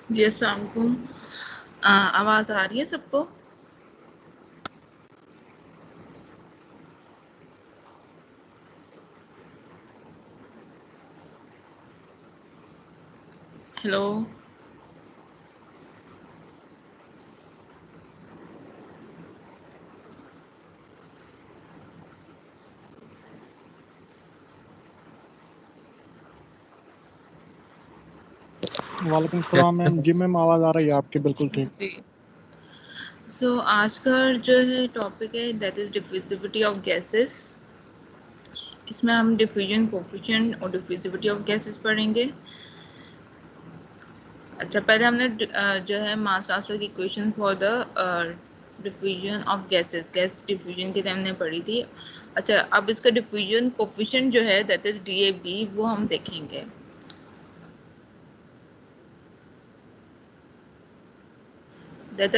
जी अस्सलाम वालेकुम। आवाज़ आ रही है सबको? हेलो। वालेकुम सलाम मैम। जी मैम आवाज़ आ रही है आपकी बिल्कुल ठीक। जी। सो आज का जो है टॉपिक है that is diffusivity of gases. इसमें हम डिफ्यूजन कोफिशिएंट और डिफ्यूजिविटी ऑफ गैसेस पढ़ेंगे। अच्छा, पहले हमने जो है मास ट्रांसफर की equation for the diffusion of gases, gas diffusion के लिए हमने पढ़ी थी। अच्छा, अब इसका डिफ्यूजन कोफिशिएंट जो है दैट इज़ DAB, वो हम देखेंगे। There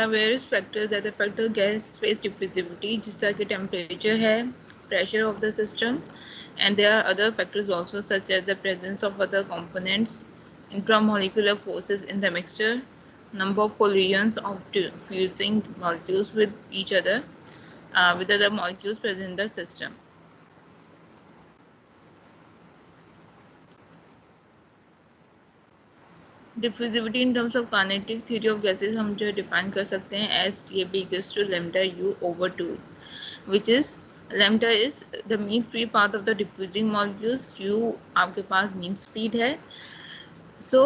are various factors that affect the gas phase diffusivity, जिस तरह की temperature है, pressure of the system, and there are other factors also such as the presence of other components, intramolecular forces in the mixture, number of collisions of diffusing molecules with each other, with other molecules present in the system. Diffusivity in terms of kinetic theory of gases हम जो define कर सकते हैं as DAB equals to lambda U over 2, which is lambda is the mean free path of the diffusing molecules, U आपके पास mean speed है. So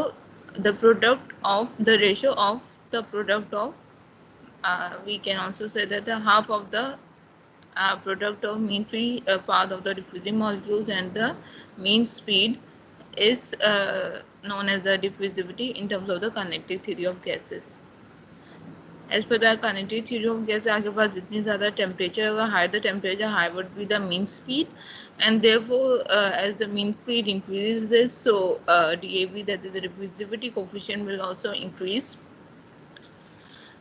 the product of the ratio of the product of we can also say that the half of the product of mean free path of the diffusing molecules and the mean speed is known as the diffusivity in terms of the kinetic theory of gases. As per the kinetic theory of gas, आपके पास जितनी ज़्यादा temperature होगा, higher the temperature, higher would be the mean speed, and therefore as the mean speed increases, so DAB, that is the diffusivity coefficient, will also increase,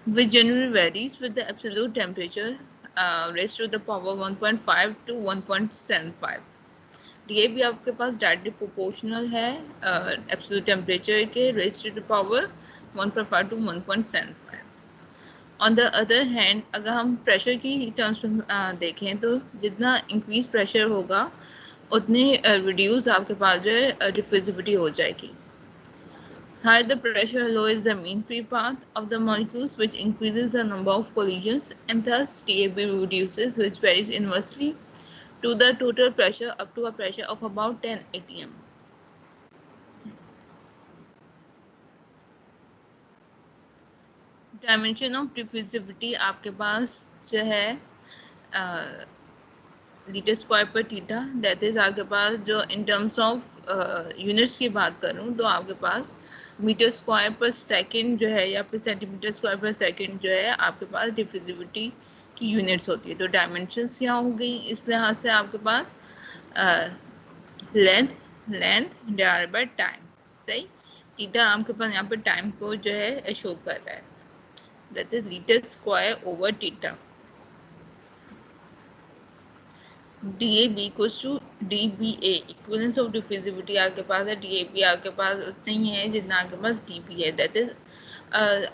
which generally varies with the absolute temperature raised to the power 1.5 to 1.75. DAB आपके पास directly proportional है absolute temperature के raised to the power 1.5 to 1.75. On the other hand अगर हम pressure की terms में देखें तो जितना इंक्रीज प्रेशर होगा उतनी रिड्यूस आपके पास जो है डिफ्यूजिविटी हो जाएगी. Higher the pressure, lower is the mean free path of the molecules, which increases the number of collisions, and thus DAB reduces, which varies inversely to the total pressure up to a pressure of about 10 atm. Dimension of diffusivity आपके पास जो है litre square पर theta, that is आपके पास जो इन terms of units की बात करूं तो आपके पास मीटर स्क्वायर पर सेकंड जो है या फिर सेंटीमीटर स्क्वायर पर सेकंड जो है आपके पास डिफ्यूजिविटी की यूनिट्स होती है. तो डायमेंशंस यहाँ हो गई इस लिहाज से आपके पास लेंथ डिवाइडेड बाय टाइम. सही, थीटा आपके पास यहाँ पे टाइम को जो है शो कर रहा है, that is liter square over theta. DAB equals to DBA, equivalence of diffusivity आपके पास है, DAB आपके पास उतना ही है जितना आपके पास DB है, that is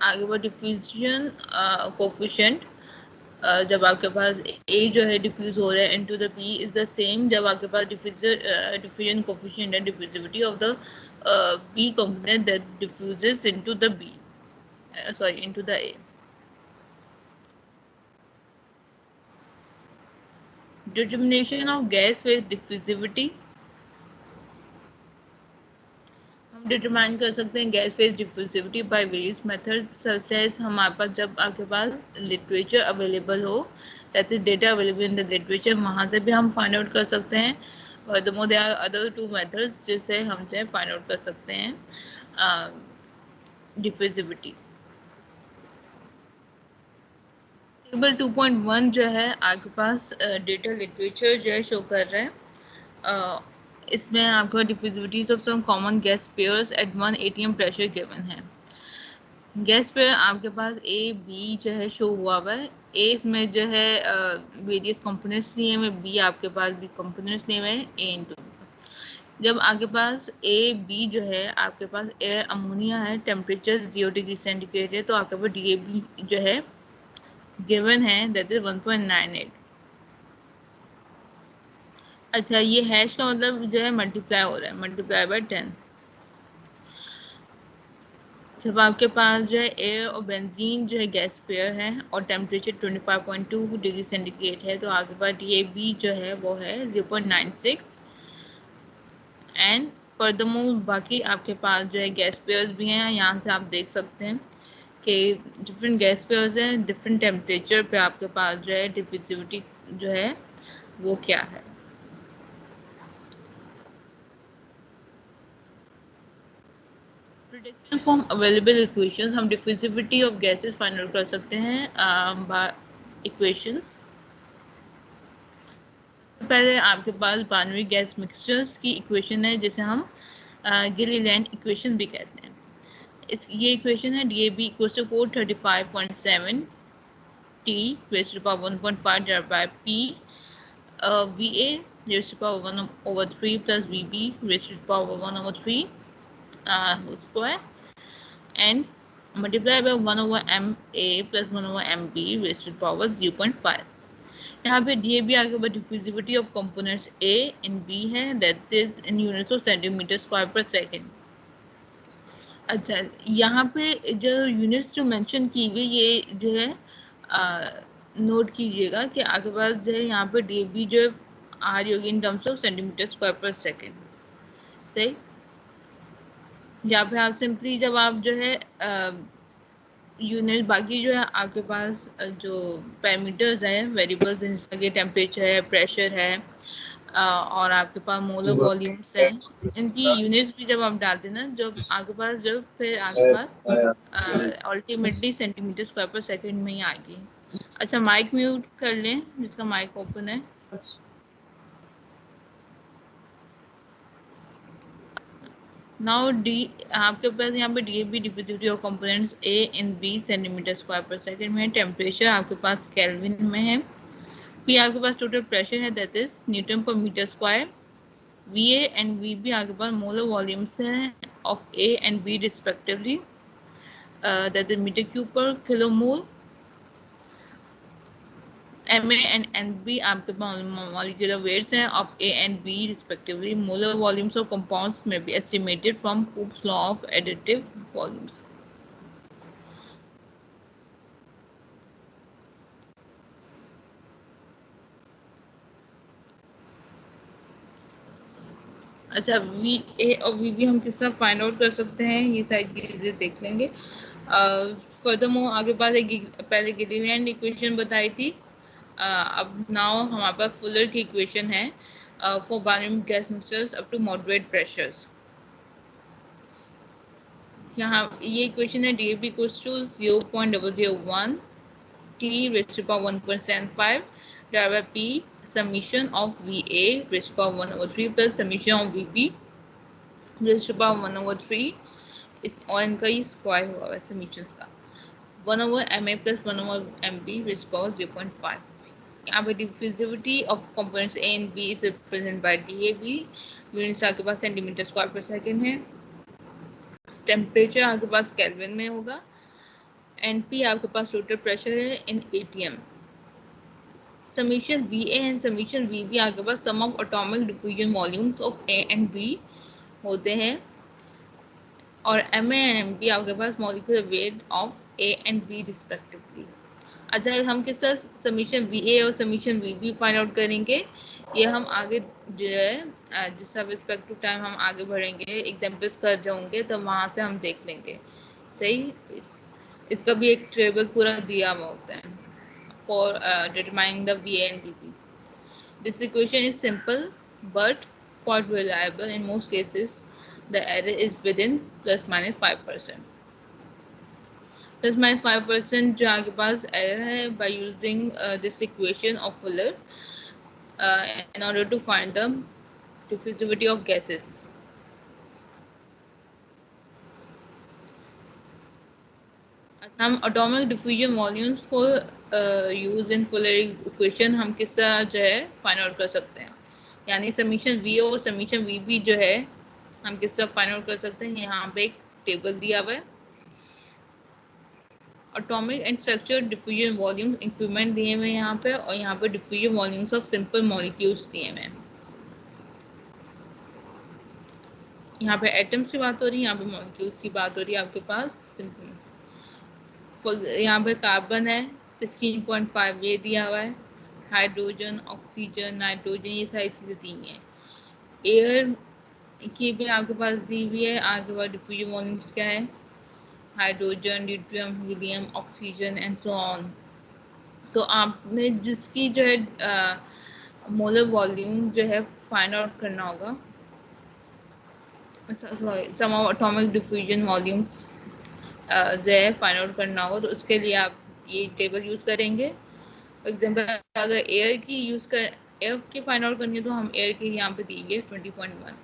आगे वो डिफ्यूजन कोफिशिएंट जब आपके पास A जो है डिफ्यूज हो रहा है into the B is the same जब आपके पास diffusion coefficient and diffusivity of the B component that diffuses into the B, into the A. Determination of gas phase diffusivity हम डिटरमाइन कर सकते हैं gas phase diffusivity by various methods such as हमारे पास जब आपके पास लिटरेचर अवेलेबल हो, that is data available in the literature, वहाँ से भी हम फाइंड आउट कर सकते हैं. Furthermore there are other two methods जिससे हम जो है फाइंड आउट कर सकते हैं डिफ्यूजिविटी. टेबल 2.1 जो है आपके पास डेटा लिटरेचर जो है शो कर रहा है. इसमें आपको diffusivities of some common gas pairs at 1 atm pressure given है. गैस पेयर आपके पास ए बी जो है शो हुआ हुआ है. ए इसमें जो है वेरियस कंपोनेंट्स लिए हुए, बी आपके पास भी कंपोनेंट्स लिए हुए हैं ए इंटू. जब आपके पास ए बी जो है, आपके पास एयर अमोनिया है, टेम्परेचर 0 डिग्री सेंटीग्रेड है, तो आपके पास DAB जो है गिवन है, दैट इज 1.98। अच्छा, ये हैश का मतलब जो है मल्टीप्लाई हो रहा है, मल्टीप्लाई बाय 10। जब आपके पास जो है एयर और बेंजीन जो है गैस पेयर है और टेम्परेचर 25.2 डिग्री सेंटीग्रेड है, तो आपके पास DAB जो है वो है 0.96। एंड फर्दरमोर बाकी आपके पास जो है गैस पेयर्स भी हैं। यहाँ से आप देख सकते हैं कि डिफरेंट गैस पेयर्स हैं, डिफरेंट टेम्परेचर पे आपके पास जो है डिफ्यूजिविटी जो है वो क्या है। प्रिडिक्शन फ्रॉम अवेलेबल इक्वेशंस, हम diffusivity of gases find out कर सकते हैं बाय इक्वेशंस। पहले आपके पास बाइनरी गैस मिक्सचर्स की इक्वेशन है, जिसे हम गिलीलैंड इक्वेशन भी कहते हैं। ये इक्वेशन है DAB equals to 435.7 T raised to the power 1.5 divided by P VA raised to the power 1/3 plus VB raised to the power 1/3 whole square and multiply by 1/MA plus 1/MB raised to the power 0.5। यहाँ पे DAB आगे बाद diffusivity of components A in B है, that is in units of centimetre square per second. अच्छा, यहाँ पे जो units जो मेंशन की हुई, ये जो है नोट कीजिएगा कि आपके पास जो है यहाँ पे DAB जो है आ रही होगी इन terms of centimetre square per second. सही, यहाँ पे आप सिंपली जब आप जो है यूनिट बाकी जो है आपके पास जो पैरामीटर्स हैं, वेरिएबल्स हैं, जिसका कि टेम्परेचर है, प्रेशर है और आपके पास मोलर वॉल्यूम्स हैं, इनकी यूनिट्स भी जब आप डालते हैं ना, जब आपके पास जब फिर आपके पास ultimately centimetre square per second में ही आएगी। अच्छा, माइक म्यूट कर लें जिसका माइक ओपन है। नाउ डी आपके पास यहाँ पे DAB diffusivity of components A in B centimetre square per second में है। टेम्परेचर आपके पास केल्विन में है। P आपके पास टोटल प्रेशर है, that is newton per meter square. VA and VB आपके पास मोलर वॉल्यूम्स हैं of A and B respectively, that is meter cube per kilomole. MA and NB आपके पास molecular weights हैं of A and B respectively. Molar volumes of compounds may be estimated from Hooke's law of additive volumes. अच्छा, VA और VB हम किस तरह find out कर सकते हैं, ये सारी चीजें देख लेंगे। फर्दरमोर आगे पास एक पहले गिलीलैंड इक्वेशन बताई थी। अब नाउ हमारे पास फुलर की इक्वेशन है for binary gas mixtures up to moderate pressures. यहाँ ये इक्वेशन है DAB equals to 0.001 T raised to power 1.75 divided by P summation of VA raised to power 1/3 plus summation of VB raised to power 1/3 इस और इनका ही square हुआ है समीशंस का 1/MA plus 1/MB raised to power 0.5। यहाँ पे diffusivity of components A and B is represented by DAB। Units आपके पास centimetre square per second है। टेम्परेचर आपके पास केल्विन में होगा। NP आपके पास टोटल प्रेशर है in ATM। Summation VA and summation VB आपके पास sum of atomic diffusion volumes of A and B होते हैं और MA एंड MB आपके पास molecular weight of A and B respectively. अच्छा, हम किस तरह समीशन VA और समीशन VB फाइंड आउट करेंगे, ये हम आगे जो है जिस रिस्पेक्टिव टाइम हम आगे बढ़ेंगे, एग्जाम्पल्स कर जाऊंगे तो वहाँ से हम देख लेंगे। सही, इसका भी एक टेबल पूरा दिया हुआ होता है for determining the VA and VB. This equation is simple but quite reliable. In most cases, the error is within plus minus 5%. Plus minus 5% जो आपके पास error है by using this equation of Fuller in order to find the diffusivity of gases. हम atomic diffusion volumes for use in Fuller equation हम किस तरह जो है find out कर सकते हैं। यानी समीशन वी और समीशन वी भी जो है हम किस तरह फाइंड आउट कर सकते हैं। यहाँ पे एक टेबल दिया हुआ है, atomic and structure diffusion volume increment दिए हुए हैं यहाँ पे, और यहाँ पे diffusion volumes of simple molecules दिए हुए हैं। यहाँ पे एटम्स की बात हो रही है, यहाँ पे मॉलिक्यूल्स की बात हो रही है आपके पास सिंपल। यहाँ पे कार्बन है 16.5 ये दिया हुआ है, हाइड्रोजन, ऑक्सीजन, नाइट्रोजन, ये सारी चीज़ें दी हुई हैं। एयर की भी आपके पास दी हुई है। आगे बाद डिफ्यूजन वॉल्यूम्स क्या है, hydrogen, deuterium, helium, oxygen and so on. तो आपने जिसकी जो है मोलर वॉल्यूम जो है फाइंड आउट करना होगा, sorry sum of atomic diffusion volumes जो है फाइंड आउट करना होगा, तो उसके लिए आप ये टेबल यूज़ करेंगे। फॉर एग्जाम्पल अगर एयर की यूज़ कर एयर की फाइंड आउट करनी है तो हम एयर की यहाँ पे दी है 20.1।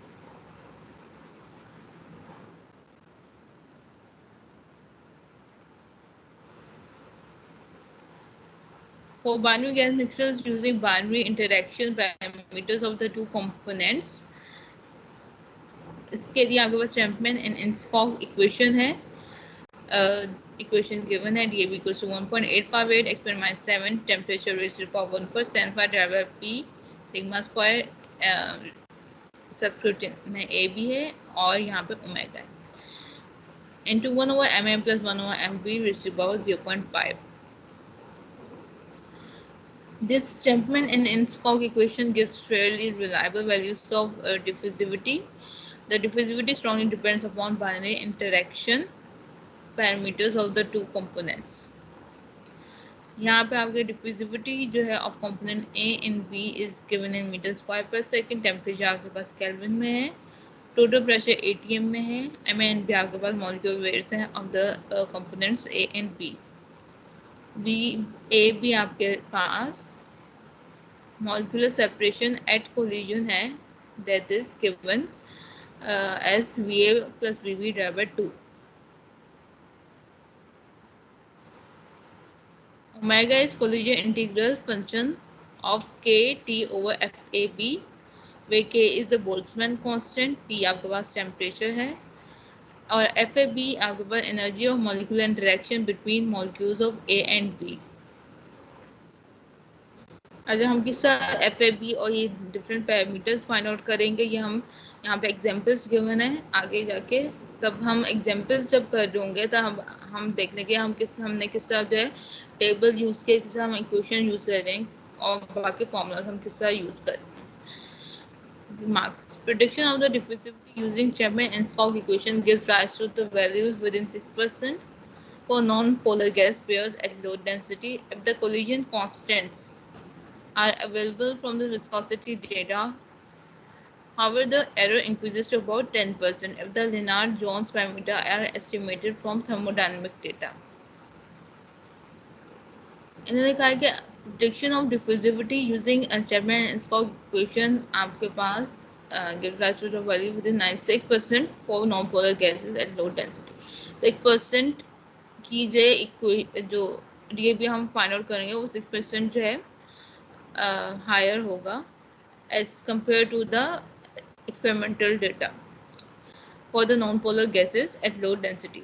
For binary gas mixtures using binary interaction parameters of the two components, इसके लिए आपके पास चैंपमैन एंड इन्स्कॉक इक्वेशन है। इक्वेशन गिवन है DAB equals to 1.858, experiment 7, temperature raised to the power 1% by divided by P sigma square, subscript में A भी है और यहाँ पे ओमेगा है, into 1/mm plus 1/mv raised to the power 0.5. This Chapman and Inskog equation gives fairly reliable values of diffusivity. The diffusivity strongly depends upon binary interaction parameters of the two components. यहाँ पे आपके diffusivity जो है of component A in B is given in meter square per second, temperature आपके पास kelvin में है, total pressure ATM में है, एम एंड बी आपके पास मॉलिक्यूलर वेट्स हैं of the components A and B. A B आपके पास molecular separation at collision है, that is given as VA plus VB divided by 2. Omega is collision integral function of KT over FAB, where K is the Boltzmann constant, T आपके पास temperature है, और FAB आपके पास energy of molecular interaction between molecules of A and B. अगर हम किसका FAB और ये different parameters find out करेंगे, ये हम यहाँ पे एग्जांपल्स गिवन है, आगे जाके तब हम एग्जांपल्स जब कर होंगे तब हम देख लेंगे हमने किस तरह जो है टेबल यूज़ किया, किस तरह हम इक्वेशन यूज़ कर रहे हैं और बाकी फॉर्मूलाज हम किस तरह यूज़ कर रहे हैं। Remarks. Prediction of the diffusivity using Chapman-Enskog equation gives rise to the values within 6% for non-polar gas pairs at low density if the collision constants are available from the viscosity data. However, the error increases to about 10% if the Lennard-Jones parameters are estimated from thermodynamic data. इन्होंने कहा कि prediction of diffusivity using Chapman-Enskog equation आपके पास give rise to the value within 96% for non-polar gases at low density. 6% की जो DAB हम find out करेंगे वो 6% जो है higher होगा as compared to the experimental data for the non-polar gases at low density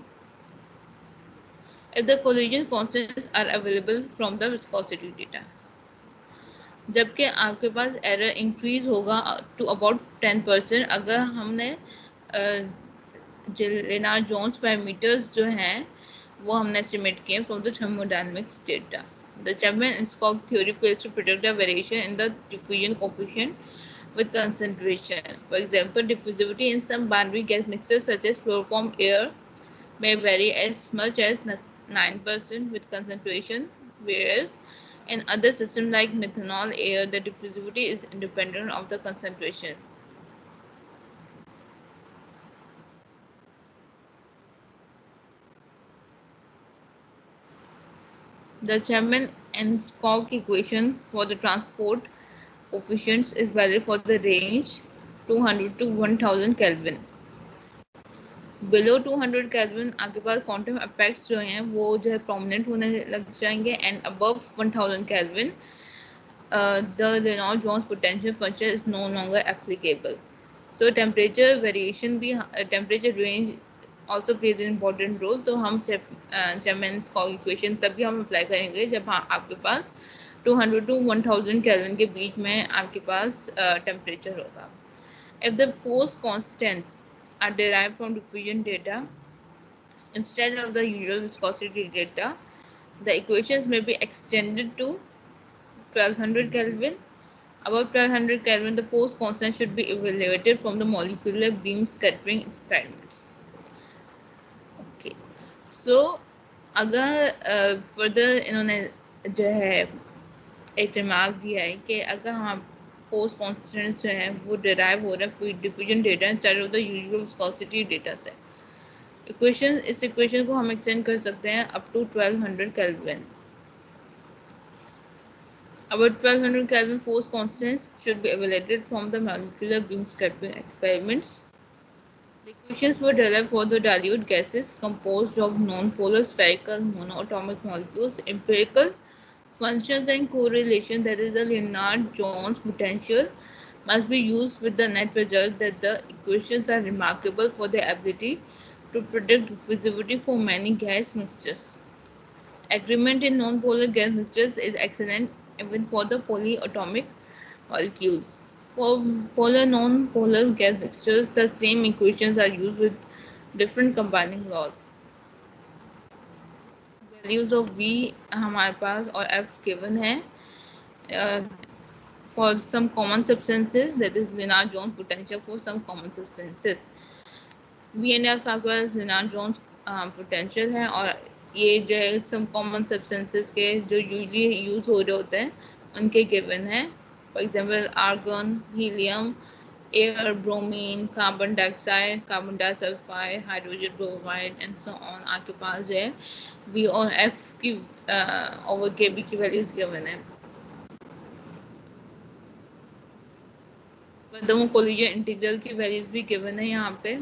if the collision constants are available from the viscosity data. जबकि आपके पास एरर इंक्रीज होगा टू अबाउट 10% अगर हमने लेनार्ड जोन्स पैरामीटर्स जो हैं वो हमने एस्टिमेट किए from the thermodynamics data. The Chapman-Enskog theory fails to predict a variation in the diffusion coefficient with concentration. For example, diffusivity in some binary gas mixtures such as chloroform air may vary as much as 9% with concentration, whereas in other systems like methanol air, the diffusivity is independent of the concentration. The Chapman-Enskog equation for the transport coefficients is valid for the range 200 to 1000 Kelvin. Below 200 Kelvin आपके पास quantum effects जो हैं वो जो है prominent होने लग जाएंगे, and above 1000 Kelvin the Reynolds-Jones potential function is no longer applicable. So temperature variation भी temperature range also plays an important role. तो हम Chapman's equation तभी हम अप्लाई करेंगे जब आपके पास 200 to 1000 केल्विन के बीच में आपके पास टेम्परेचर होगा. If the force constants are derived from diffusion data instead of the usual viscosity data, the equations may be extended to 1200 Kelvin. Above 1200 Kelvin, the force constant should be evaluated from the molecular beam scattering experiments. Okay. So, अगर further इन्होंने जो है एक remark दिया है कि अगर हम फोर्स कॉन्स्टेंट जो है वो डिराइव हो रहा है diffusion data instead of the usual viscosity data से. इस इक्वेशन को हम एक्सटेंड कर सकते हैं up to 1200 Kelvin. About 1200 Kelvin force constants should be evaluated from the molecular beam scattering experiments. The equations were developed for the dilute gases composed of non-polar spherical monoatomic molecules. Empirical functions and correlation, that is the Lennard-Jones potential, must be used with the net result that the equations are remarkable for their ability to predict diffusivity for many gas mixtures. Agreement in non-polar gas mixtures is excellent even for the polyatomic molecules. For polar non-polar gas mixtures, the same equations are used with different combining laws. Values of V हमारे पास और F given है. For some common substances, that is Lennard-Jones potential for some common substances. V and F आपके पास Lennard-Jones potential है और ये जो है some common substances के जो usually यूज हो रहे होते हैं उनके given है. For example, argon, helium, air, bromine, carbon dioxide, carbon disulfide, hydrogen bromide and so on. आपके पास जो है V और F की over Kb की values given है. फर्दरमोर कोलिजन इंटीग्रल की values भी given है यहाँ पे.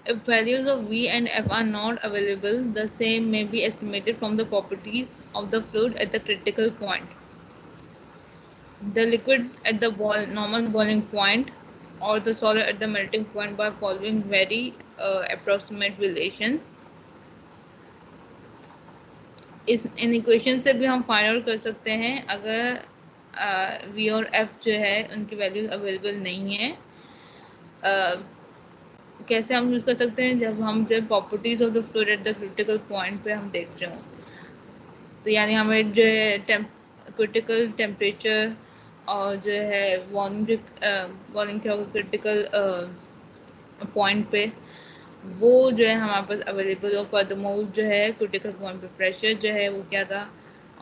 If values of V and F are not available, the same may be estimated from the properties of the fluid at the critical point. The liquid at the normal boiling point or the solid at the melting point by following very approximate relations. In equation से भी हम find out कर सकते हैं अगर V और F जो है उनकी वैल्यूज अवेलेबल नहीं है. कैसे हम यूज़ कर सकते हैं जब properties of the fluid at the critical point पे हम देख रहे हो. तो यानी हमें जो है क्रिटिकल टेम्परेचर और जो है वॉल्यूम क्या होगा क्रिटिकल पॉइंट पे वो जो है हमारे पास अवेलेबल हो. फर्दरमोर जो है क्रिटिकल पॉइंट पे प्रेशर जो है वो क्या था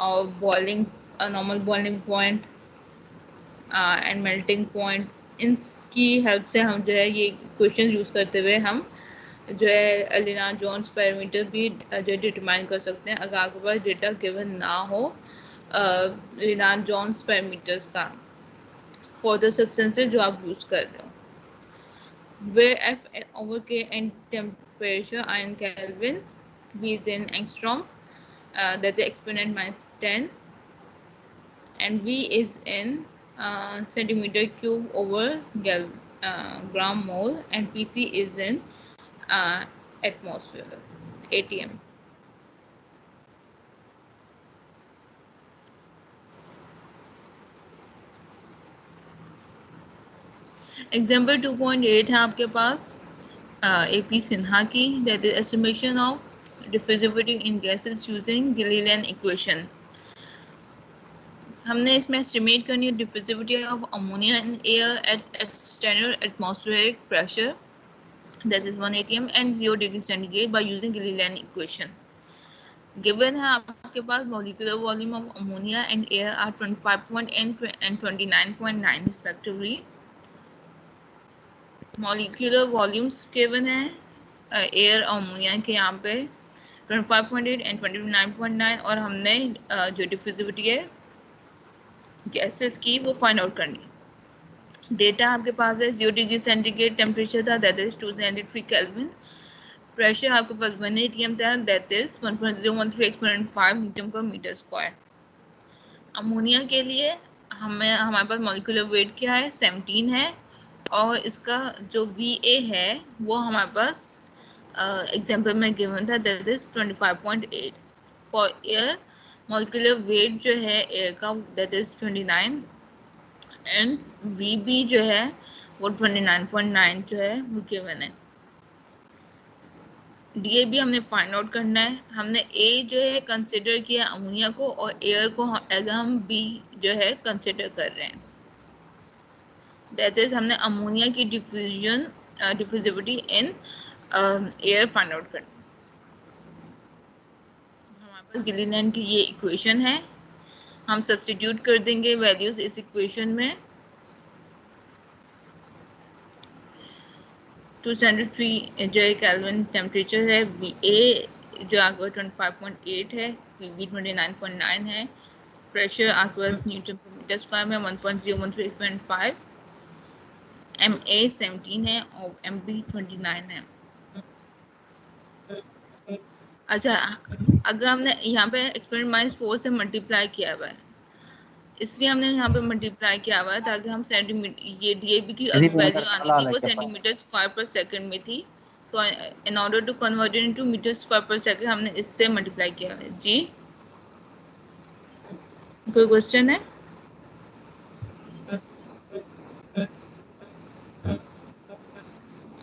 और boiling normal boiling point and melting point, इनकी हेल्प से हम जो है ये क्वेश्चन यूज़ करते हुए हम जो है लेनार्ड-जोन्स पैरामीटर भी जो डिटरमाइन कर सकते हैं अगर आपके पास डेटा गिवन ना हो लेनार्ड-जोन्स पैरामीटर्स का फॉर द सब्सटेंसेस जो आप यूज़ कर रहे हो. Where F over K and temperature are in Kelvin, V is in angstrom, that's the exponent -10, and V is in centimeter cube over gram mole, and PC is in atmosphere, ATM. Example 2.8 है आपके पास AP Sinha की, that is estimation of diffusivity in gases using Gilliland equation. हमने इसमें estimate करनी है diffusivity of ammonia in air at standard atmospheric pressure, that is 1 atm and 0 degree centigrade by using Gilliland equation. Given है आपके पास molecular volume of ammonia and air are 25.8 and 29.9 respectively. Molecular volumes given है air और ammonia के यहाँ पे 25.8 and 29.9 और हमने जो डिफ्यूजिविटी है गैसेस की वो फाइंड आउट करनी. डेटा आपके पास है 0 डिग्री सेंटीग्रेड टेम्परेचर था, दैट इज 293 केल्विन। प्रेशर आपके पास 1 atm था, that is 1.013 exponent 5 Newton per meter square. Ammonia के लिए हमारे पास मॉलिक्यूलर वेट क्या है, 17 है, और इसका जो VA है वो हमारे पास एग्जाम्पल में गिवन था, that is 25.8। For air molecular weight जो है एयर का दैट इज 29, एंड VB जो है वो 29.9 जो है वो गिवन है। DAB हमने फाइंड आउट करना है। हमने A जो है कंसिडर किया अमोनिया को, और एयर को एज हम B जो है कंसिडर कर रहे हैं। दैट इज हमने अमोनिया की डिफ्यूजिविटी इन एयर फाइंड आउट करनी। हमारे पास गिलिनैंड की ये इक्वेशन है, हम सब्स्टिट्यूट कर देंगे वैल्यूज इस इक्वेशन में। 273 जो है केल्विन टेम्परेचर है, VA जो आपके पास 25.8 है, VB 29.9 है, प्रेशर आपके पास न्यूटन पर मीटर स्क्वायर में 1.013.5, MA 17 है और MB 29 है। अच्छा, अगर हमने यहाँ पे एक्सपेरिमेंट -4 से मल्टीप्लाई किया हुआ है, इसलिए हमने यहाँ पे मल्टीप्लाई किया हुआ है ताकि हम सेंटीमीटर, ये DAB की वैल्यू आनी थी वो सेंटीमीटर स्क्वायर पर सेकंड में थी, so in order to convert it into metre square per second हमने इससे मल्टीप्लाई किया है। जी कोई क्वेश्चन है?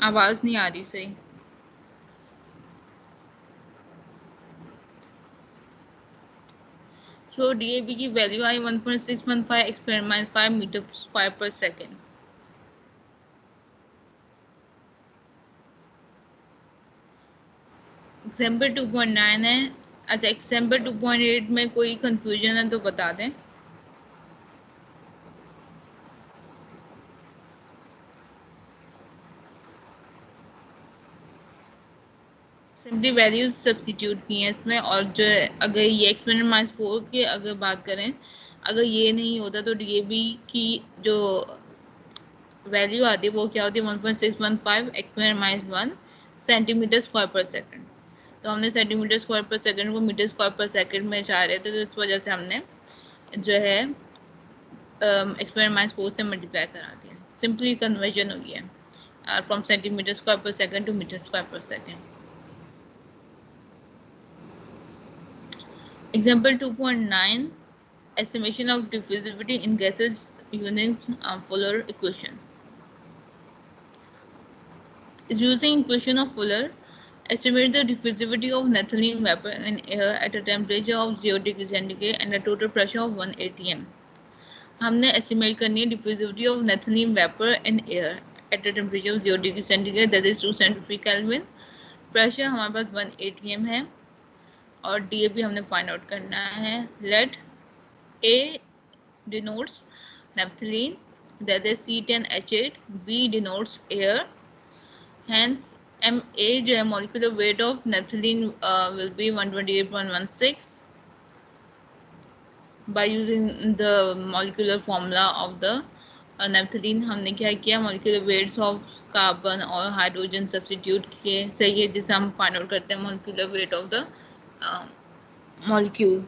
आवाज नहीं आ रही सही। सो DAB की वैल्यू आई 1.615 experiment 5 meter square per second. Example 2.9 है। अच्छा, एग्जाम्पल 2.8 में कोई कंफ्यूजन है तो बता दें। सिंपली वैल्यूज सब्स्टिट्यूट की हैं इसमें, और जो अगर ये एक्सपेरिमेंट -4 की अगर बात करें, अगर ये नहीं होता तो DAB की जो वैल्यू आती है वो क्या होती है, 1.615 experiment 1 centimetre square per second. तो हमने सेंटीमीटर स्क्वायर पर सेकंड को मीटर स्क्वायर पर सेकंड में चाह रहे थे, तो इस वजह से हमने जो है एक्सपेरिमेंट 4 से मल्टीप्लाई करा दिया। सिंपली कन्वर्जन हो गया from centimetre square per second to metre square per second. Example 2.9, estimation of diffusivity in gases using Fuller equation. Using equation of Fuller, estimate the diffusivity of naphthalene vapor in air at a temperature of 0 degree centigrade and a total pressure of 1 atm. हमने estimate करनी है diffusivity of naphthalene vapor in air at a temperature of 0 degree centigrade, that is 273 Kelvin. Pressure हमारे पास 1 atm है, और DAB हमने find out करना है। Let A denotes naphthalene, that is C10H8, B denotes air, hence MA जो है molecular weight of naphthalene will be 128.16 by using the molecular formula of the naphthalene। हमने क्या किया, molecular weights of कार्बन और hydrogen substitute किए, सही है, जिसे हम फाइंड आउट करते हैं molecular weight of the molecule।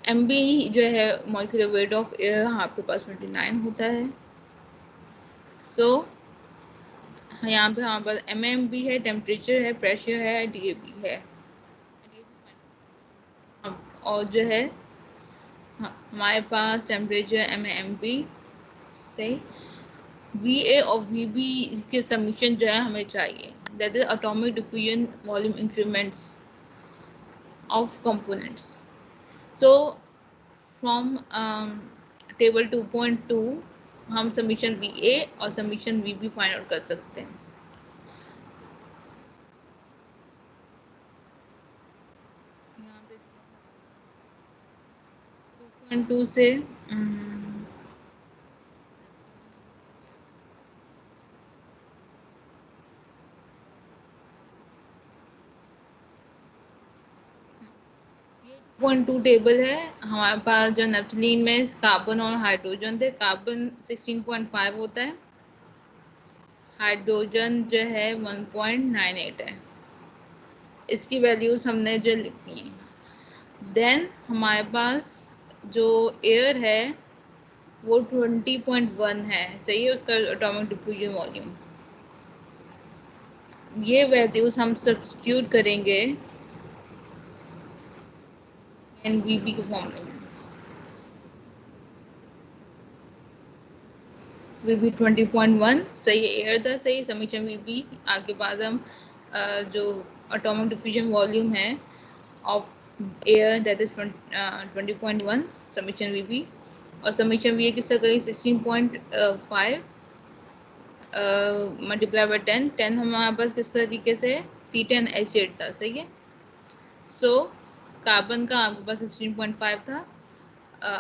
MB जो है मॉलिक्यूलर वेट ऑफ एयर आपके पास 29 होता है। सो यहाँ पे हमारे पास MMB है, टेम्परेचर है, प्रेशर है, DAB है, और जो है हमारे पास टेम्परेचर MMB से VA और VB के समीशन जो है हमें चाहिए, that is atomic diffusion volume increments of components. So from table 2.2 हम समीशन VA और समीशन VB फाइंड आउट कर सकते हैं। यहाँ पे 2.2 से ये 2.2 टेबल है हमारे पास। जो नेफ्थलीन में कार्बन और हाइड्रोजन थे, कार्बन 16.5 होता है, हाइड्रोजन जो है 1.98 है। इसकी वैल्यूज हमने जो लिखी हैं। देन हमारे पास जो एयर है वो 20.1 है, सही है, उसका एटॉमिक डिफ्यूजन वॉल्यूम। ये वैल्यूज हम सब्स्टिट्यूट करेंगे एनवीपी के फॉर्मूले में। वीबी 20.1 सही है, एयर था, सही समीशन वीबी। आगे बाद हम जो एटॉमिक डिफ्यूजन वॉल्यूम है of air that is 20.1 summation VB, और समीशन वी किस तरह करेंगे 16.5 मल्टीप्लाई बाय 10 हमारे पास किस तरीके से C10H8 था, सही है। सो कार्बन का आपके पास 16.5 था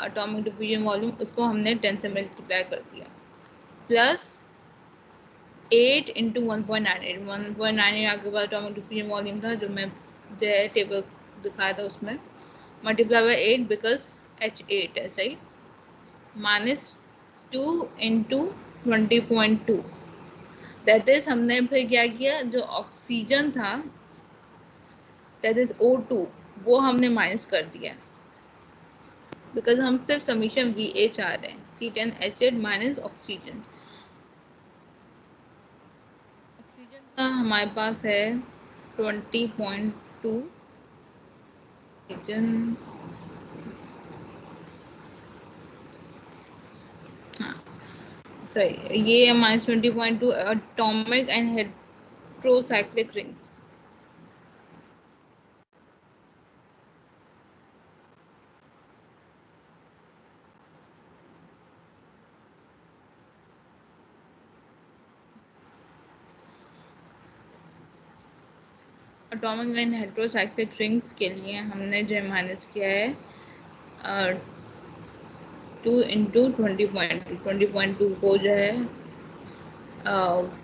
एटॉमिक डिफ्यूजन वॉल्यूम, उसको हमने 10 से मल्टीप्लाई कर दिया, प्लस 8 इंटू 1.98 1.98 आपके पास एटॉमिक डिफ्यूजन वॉल्यूम था, जो मैं जो है टेबल दिखाया था उसमें, मल्टीप्लाई बाय 8 बिकॉज H8 है, सही, माइनस 2 इंटू 20.2 दैट इज, हमने फिर क्या किया, जो ऑक्सीजन था दैट इज O2 वो हमने माइनस कर दिया, बिकॉज हम सिर्फ समीशन VA चाह रहे हैं, C10H8 माइनस ऑक्सीजन। ऑक्सीजन का हमारे पास है 20.2, ऑक्सीजन, हाँ सॉरी, ये है -20.2 atomic and heterocyclic rings. Atomic and heterocyclic rings के लिए हमने जो माइनस किया है 2 इंटू 20.2 को जो है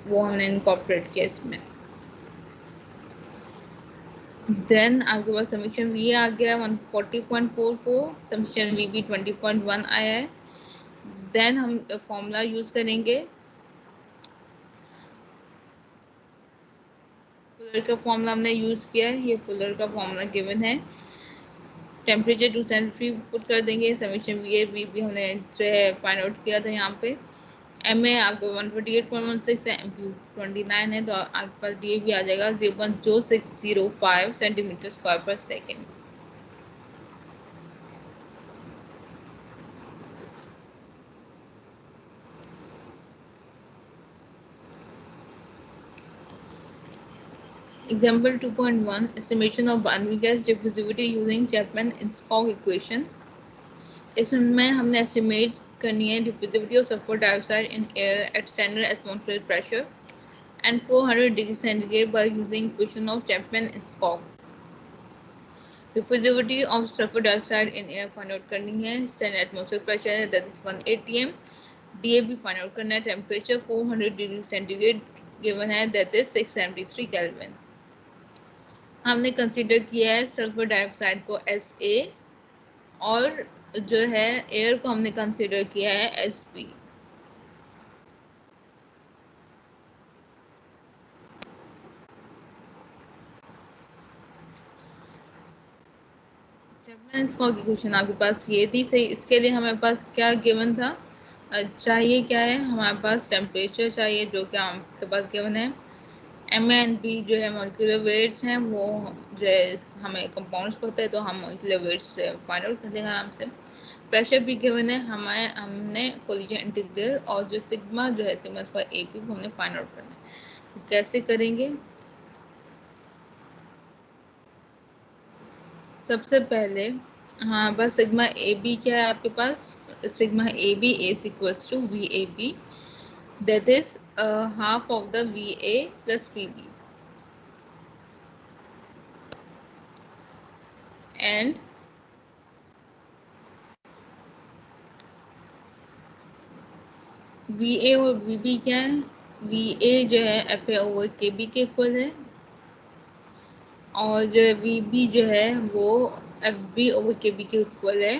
वो हमने इनकॉर्पोरेट किया इसमें। देन आपके पास समीशन वी आ गया 140.44, समीशन वी भी 20.1 आया है। देन हम फॉर्मूला यूज करेंगे, फुलर का फॉर्मूला हमने यूज किया है, ये फुलर का फॉर्मूला गिवन है। टेम्परेचर टू सेंट्री पुट कर देंगे, समीशन वी भी हमने जो है फाइंड आउट किया था यहाँ पे। एम ए आपको 148.16 है, एम क्यू 29 है, तो आपके पास डी भी आ जाएगा 0.0605 centimetre square per second. Example 2.1 estimation of binary gas diffusivity using Chapman-Enskog equation। इसमें हमने एस्टिमेट करनी है diffusivity of sulphur dioxide in air at standard atmospheric pressure and 400 degree centigrade by using equation of Chapman Enskog. Diffusivity of sulphur dioxide in air find out करनी है, standard atmospheric pressure है that is 1 atm, DAB find out करना है, temperature 400 degree centigrade given है that is 673 kelvin. हमने consider किया है sulphur dioxide को SA और जो है एयर को हमने कंसीडर किया है SP। चैपमैन-एनस्कॉग इक्वेशन आपके पास ये थी, सही। इसके लिए हमारे पास क्या गिवन था, चाहिए क्या है, हमारे पास टेम्परेचर चाहिए जो कि आपके पास गिवन है, एम एन बी जो है मॉलिक्यूलर वेट्स हैं, वो जो है हमें कंपाउंड्स को होता है तो हम मॉलिक्यूलर वेट्स से फाइंड आउट कर देंगे आराम से। प्रेशर भी गिवन है, हमें हमने कोलिजन इंटीग्रल और जो सिग्मा जो है सिग्मा स्क्वायर ए पी हमने फाइंड आउट करना है। कैसे करेंगे, सबसे पहले हाँ बस सिग्मा ए बी क्या है आपके पास, sigma A B is equals to V A B that is half of the V A plus V B and V A और वी बी क्या है, वी ए जो है F A over K B के equal है, और जो V B जो है वो F B over K B के इक्वल है।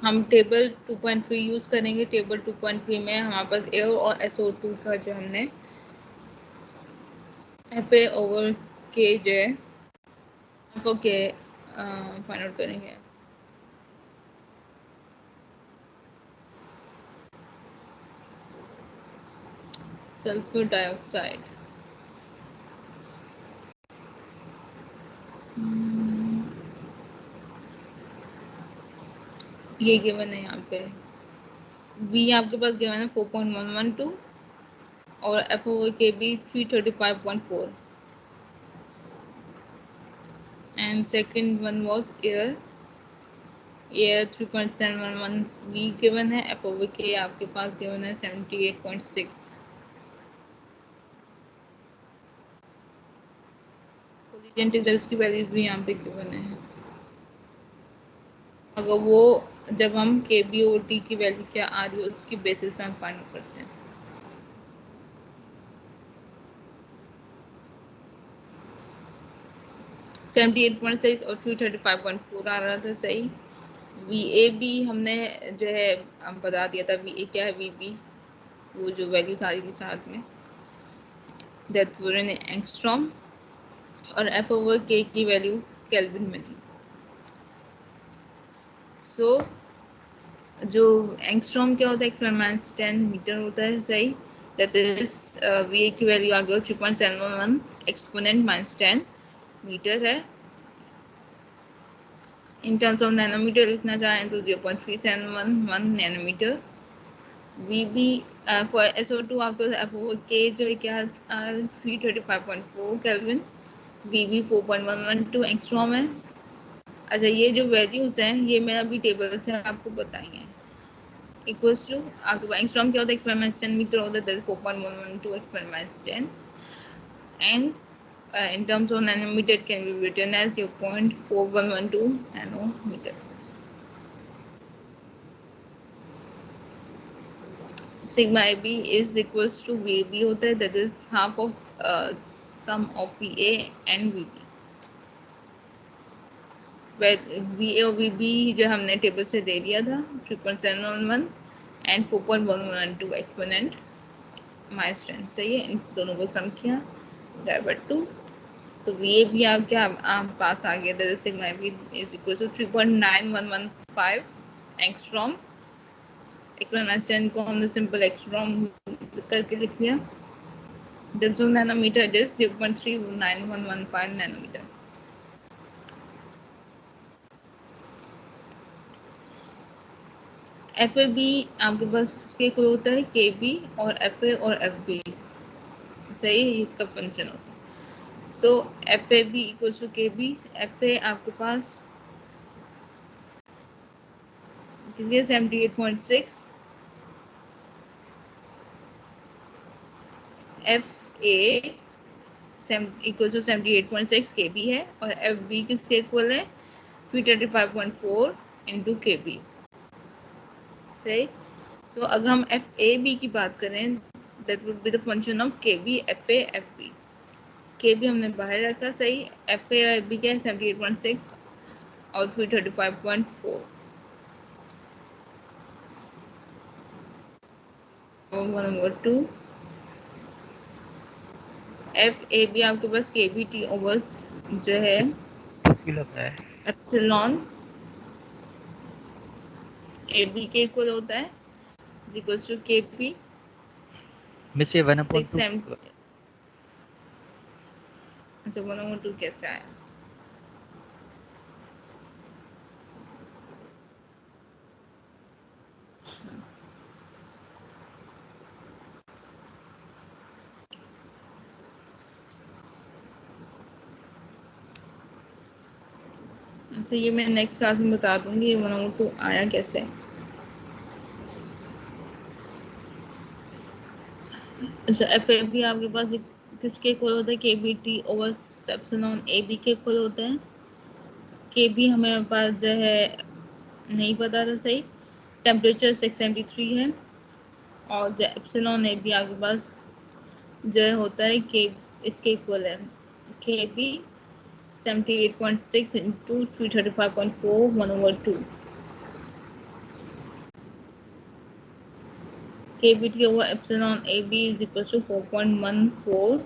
हम टेबल 2.3 यूज करेंगे। टेबल 2.3 में हमारे पास एयर और SO2 का जो हमने एफ ए ओवर के जो है के फाइंड आउट करेंगे। सल्फर डाइऑक्साइड ये गिवन है यहाँ पे। V आपके पास गिवन है 4.112 और F over K B 335.4 and second one was air 3.711 V given है। एफ ओवर के आपके पास गिवन है 78.6। कोलिजन इंटीग्रल्स की वैल्यूज भी यहाँ पे गिवन है। अगर वो जब हम के बी ओ टी की वैल्यू क्या आ रही है उसकी बेसिस पे हम फाइंड आउट करते हैं। सेवेंटी 78.6 और 335.4 आ रहा था सही। वी ए भी हमने जो है बता दिया था। वी ए क्या है, वी बी वो जो वैल्यू सारी थी साथ में दैट वर इन एंगस्ट्रॉम और एफ ओवर के की वैल्यू केल्विन में थी। सो जो एंगस्ट्रॉम क्या होता है, एक्सपेरिमेंट्स 10 मीटर होता है सही। दैट इज वी ए की वैल्यू आ गई 3.711 एक्सपोनेंट -10 मीटर है। इन टर्म्स ऑफ नैनोमीटर लिखना चाहें तो 0.3711 nanometre. We B for SO2 आपको एफ ओवर के जो है क्या 335.4 केल्विन। वी बी 4.112 एंगस्ट्रॉम है। अच्छा ये जो वैल्यूज हैं ये मैं अभी टेबल से आपको बताई हैं। इक्वल्स टू आपके पास एंगस्ट्रॉम क्या होता है, एक्सपेरिमेंट्स 10 मीटर होता है, 4.112 experiments 10 and in terms of nanometer it can be written as 0.4112 nanometer. Sigma AB is equals to VB होता है, that is half of sum of VA and VB. VA और VB जो हमने table से दे दिया था 3.711 and 4.112 एक्सपोनेंट -10 सही है। इन दोनों को सम किया डाइवर्ट टू तो VA भी आप क्या आप पास आ गया। That is sigma AB is equals to 3.9115 angstrom. Experiment को हमने सिंपल एंगस्ट्रॉम करके लिख दिया। Depth of nanometer it is 0.39115 nanometer. FAB आपके पास किसके इक्वल होता है, KB और FA और FB सही इसका फंक्शन होता है। So FAB equals to KB। FA आपके पास किसके 78.6 FA इक्वल्स टू 78.6 KB है और FB किसके इक्वल है 335.4 इंटू KB सही। तो अगर हम FAB की बात करें that would be the function of KB FA FB। KB हमने बाहर रखा सही। FA और FB क्या है 78.6 और फिर 35.4 1/2 FAB आपके पास KBT ओवर जो है एप्सिलॉन AB के इक्वल होता है इक्वल्स टू KP मिस ये 1/2 अच्छा 1/2 कैसे आया। अच्छा ये मैं नेक्स्ट क्लास में बता दूंगी ये 1/2 आया कैसे। अच्छा FAB आपके पास किसके इक्वल होता है KBT ओवर एप्सिलॉन AB के इक्वल होता है। KB हमें पास जो है नहीं पता था सही। टेम्परेचर 673 है और जो एप्सिलॉन AB आपके पास जो होता है के इसके इक्वल है KB 78.6 into 335.4 1/2. KBT over epsilon AB is equal to 4.14.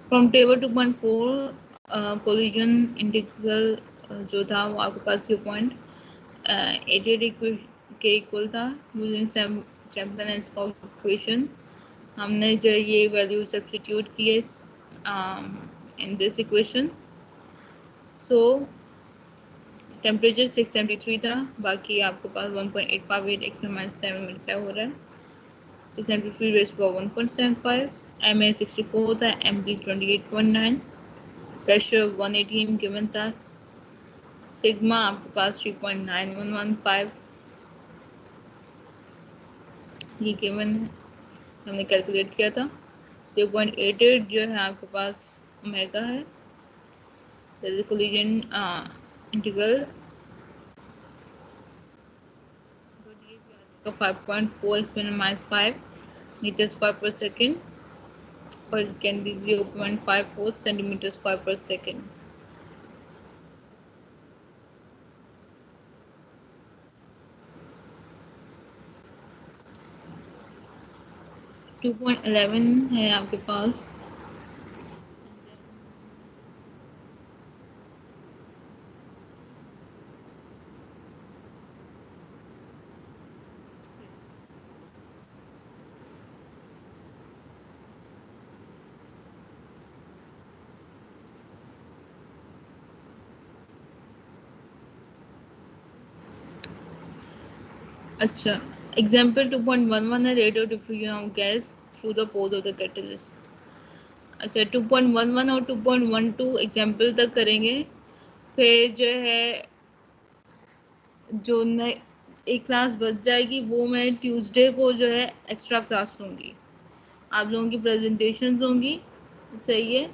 From table 2.4 collision integral जो था वो आपके पास 0.88 के इक्वल था using Champion and Scott equation. हमने जो ये वैल्यू सब्स्टिट्यूट की है in this equation. So temperature 673 था, बाकी आपके पास 1.858 x - 7 मल्टीप्लाई हो रहा है. 673 रेज़ टू पावर 1.75. Ma 64 था, mb 28.9. प्रेशर 180 m गिवन था. सिग्मा आपके पास 3.9115 ये गिवन है, हमने कैलकुलेट किया था. 0.88 जो है आपके पास ओमेगा है. Collision integral 5.4 x - 5 meter square per second और can be 0.54 centimeter square per second. - 2.11 है आपके पास. अच्छा, एग्जाम्पल 2.11 है rate of diffusion of gas through the pores of the catalyst. अच्छा, 2.11 और 2.12 एग्जाम्पल तक करेंगे. फिर जो है जो एक क्लास बच जाएगी वो मैं ट्यूसडे को जो है एक्स्ट्रा क्लास लूँगी. आप लोगों की प्रेजेंटेशंस होंगी, सही है.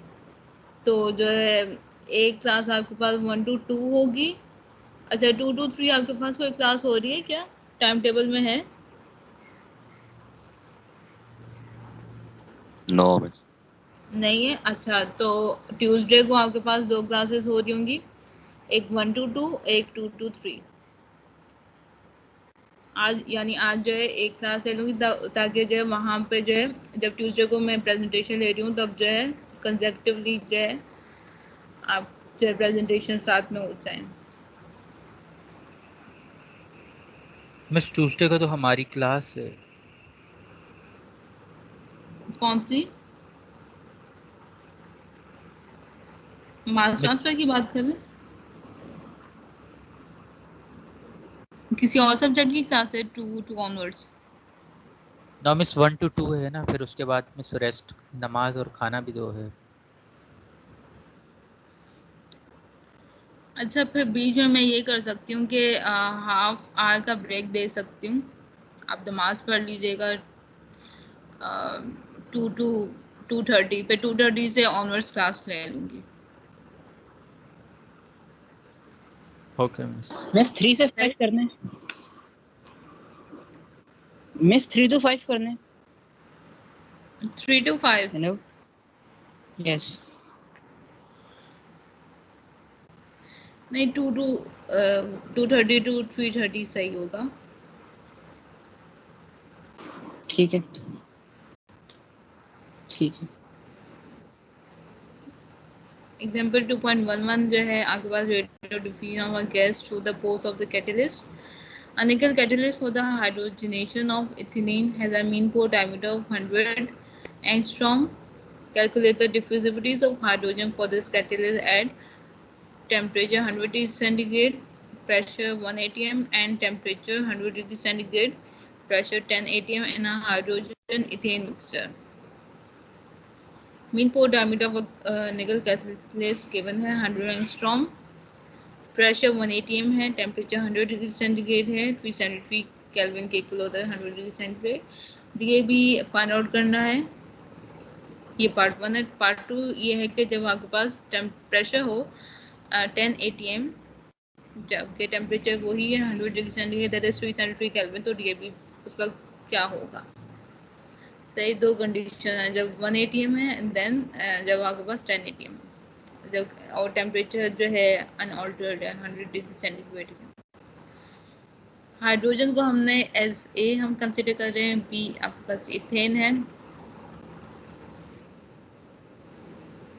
तो जो है एक क्लास आपके पास 1 to 2 होगी. अच्छा, 2 to 3 आपके पास कोई क्लास हो रही है क्या, टाइम टेबल में है? नो नहीं है. अच्छा, तो ट्यूसडे को आपके पास 2 क्लासेस हो रही होंगी, एक 1 to 2, एक 2 to 3. आज यानी आज जो है एक क्लास ले लूँगी ताकि जो है वहाँ पे जो है जब ट्यूसडे को मैं प्रेजेंटेशन ले रही हूँ तब जो है कंसेक्टिवली जो है आप जो है प्रेजेंटेशन साथ में हो जाएं. मिस ट्यूसडे को तो हमारी क्लास है. कौन सी? मास ट्रांसफर की बात कर रहे हैं? किसी और सब्जेक्ट की क्लास है 2 to ऑनवर्ड्स? ना मिस 1 to 2 है ना, फिर उसके बाद मिस रेस्ट, नमाज और खाना भी 2 है. अच्छा, फिर बीच में मैं ये कर सकती हूँ कि हाफ आवर का ब्रेक दे सकती हूँ. आप नमाज पढ़ लीजिएगा 2 to 2:30 पे. 2:30 से ऑनवर्ड्स क्लास ले लूँगी. Okay miss. मिस 3 से 5 करना है. मिस 3 to 5 करना है. 3 to 5. हेलो. यस. नहीं, 2:30 to 3:30 सही होगा. ठीक है. ठीक है. एग्जाम्पल 2.11 जो है आपके पास rate of diffusion of a gas through the pores of the catalyst. A nickel catalyst for the hydrogenation of ethylene has a mean pore diameter of 100 angstrom. Calculate the diffusibilities of hydrogen for this catalyst at temperature 100 degrees centigrade, pressure 1 atm, and temperature 100 degrees centigrade, pressure 10 atm in a hydrogen ethane mixture. Mean pore diameter of a nickel catalyst given है 100 angstrom. Pressure 1 atm है, temperature 100 degree centigrade है, 373 kelvin के equal होता है 100 degree centigrade. ये भी find out करना है. ये पार्ट 1 है. पार्ट 2 ये है कि जब आपके पास प्रेशर हो 10 atm, जबकि टेम्परेचर वही है 100 degree centigrade, that is 373 kelvin, तो ये भी उस वक्त क्या होगा। सही, दो कंडीशन है, जब 1 atm है एंड देन जब आपके पास 10 atm है, जब और टेम्परेचर जो है अनऑल्टर्ड है 100 डिग्री सेंटीग्रेड है। हाइड्रोजन को हमने एज ए हम कंसिडर कर रहे हैं, बी आपके पास इथेन है।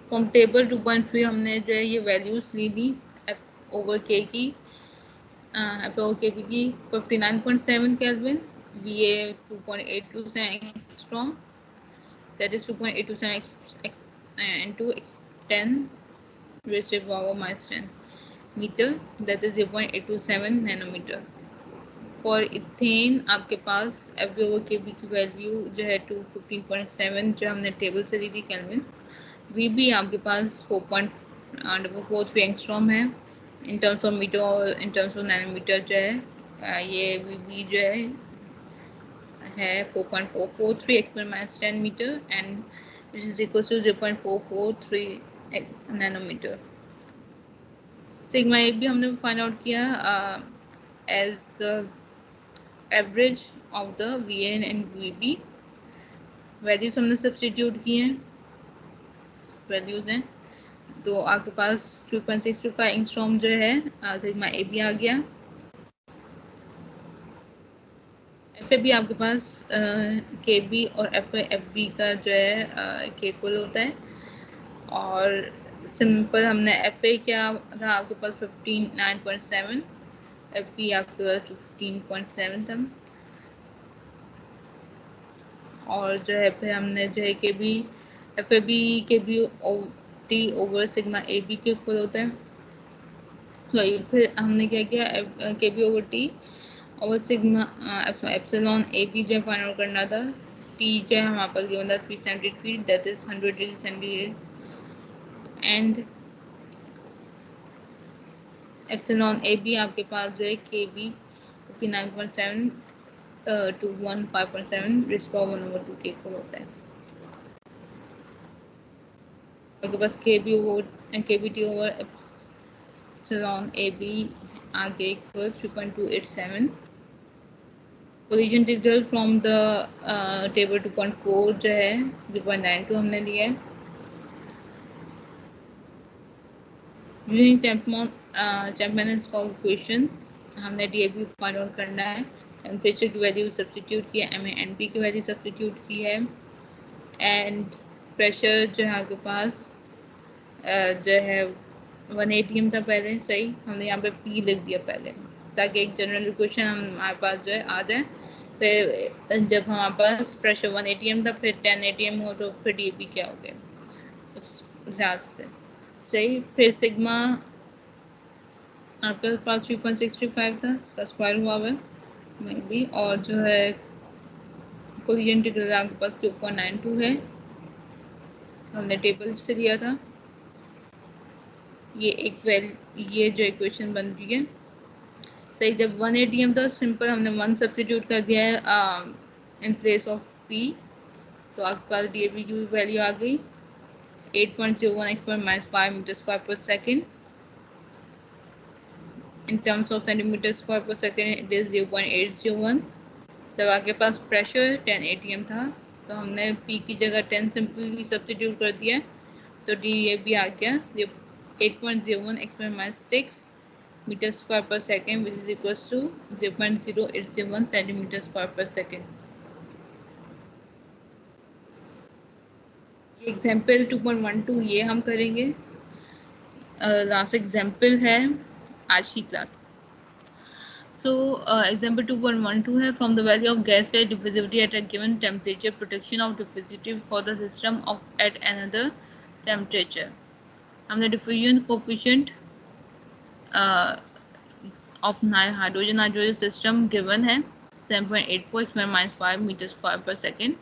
फ्रॉम टेबल 2.3 हमने जो है ये वैल्यूज ली थी एफ ओवर के की, एफ ओवर के की 59.7 kelvin, V A 2.827 angstrom, that is 2.827 into 10 raised to the power minus 10 meter, that is 0.827 nanometer. For ethane आपके पास एफ ओवर के बी की वैल्यू जो है 215.7 जो हमने टेबल से दी थी केल्विन। वी भी आपके पास 4.43 एंगस्ट्रॉम है इन टर्म्स ऑफ मीटर, और इन टर्म्स ऑफ नैनोमीटर जो है ये वी बी जो है 4.443 x minus 10 meter and which is equal to 0.443 nanometer. Sigma A भी हमने फाइंड आउट किया as the average of the V N and V B. Values हमने सब्सटीट्यूट किए हैं, वैल्यूज हैं तो आपके पास 2.625 एंगस्ट्रॉम जो है सिग्मा ए बी आ गया। एफ ए बी आपके पास के बी और एफ बी का जो है के इक्वल होता है, और सिंपल हमने एफ ए क्या था आपके पास 59.7, एफ बी आपके पास 15.7 था, और जो है फिर हमने जो है K B F A B K B T over sigma A B के इक्वल होता है। तो फिर हमने क्या किया, के बी ओवर टी और सिग्मा एप्सिलॉन ए बी जो फाइंड आउट करना था। टी जो है हमारे पास गिवन था 373, that is 100 degree centigrade, and epsilon A B आपके पास जो है K B 59.7 to 15.7 raise to power 1/2 के इक्वल होता है। आपके पास K B T over epsilon A B आगे equal 3.287। Position integral from the table 2.4 जो है 0.92 हमने लिया है। Using Chapman Enskog equation हमने डीएबी फाइंड आउट करना है। टेम्परेचर की वैल्यू सब्स्टिट्यूट की है, एमएनपी की वैल्यू सब्स्टिट्यूट की है, एंड प्रेशर जो है आपके पास जो है 1 atm था पहले, सही हमने यहाँ पे पी लिख दिया पहले ताकि एक जनरल इक्वेशन हमारे पास जो है आ जाए। फिर जब हमारे पास प्रेशर 1 atm था फिर 10 atm हो तो फिर डीएबी क्या हो गया उस हिसाब से, सही। फिर सिग्मा आपके पास 3.635 था, इसका स्क्वायर हुआ है में भी, और जो है कोलिजन इंटीग्रल आपके पास 0.92 है, हमने टेबल से लिया था। ये जो इक्वेशन बन रही है, सही। जब 1 atm था सिंपल हमने 1 सब्स्टिट्यूट कर दिया है इन प्लेस ऑफ पी, तो आपके पास डीएबी की वैल्यू आ गई 8.01 x - 5 meter square per second. In terms of centimeter square per second it is 0.801। जब आपके पास प्रेशर 10 atm था तो हमने P की जगह 10 सिंपली सब्स्टिट्यूट कर दिया, तो DAB आ गया 8.01 x - 6 meter square per second which is equal to 0.0801 centimeter square per second. Example 2.12 ये हम करेंगे, लास्ट एग्जाम्पल है आज की क्लास। So example 2.12 है, from the value of gas phase diffusivity at a given temperature, protection of diffusivity for the system of at another temperature। हमने diffusion coefficient of hydrogen system given है 7.84 x - 5 meter square per second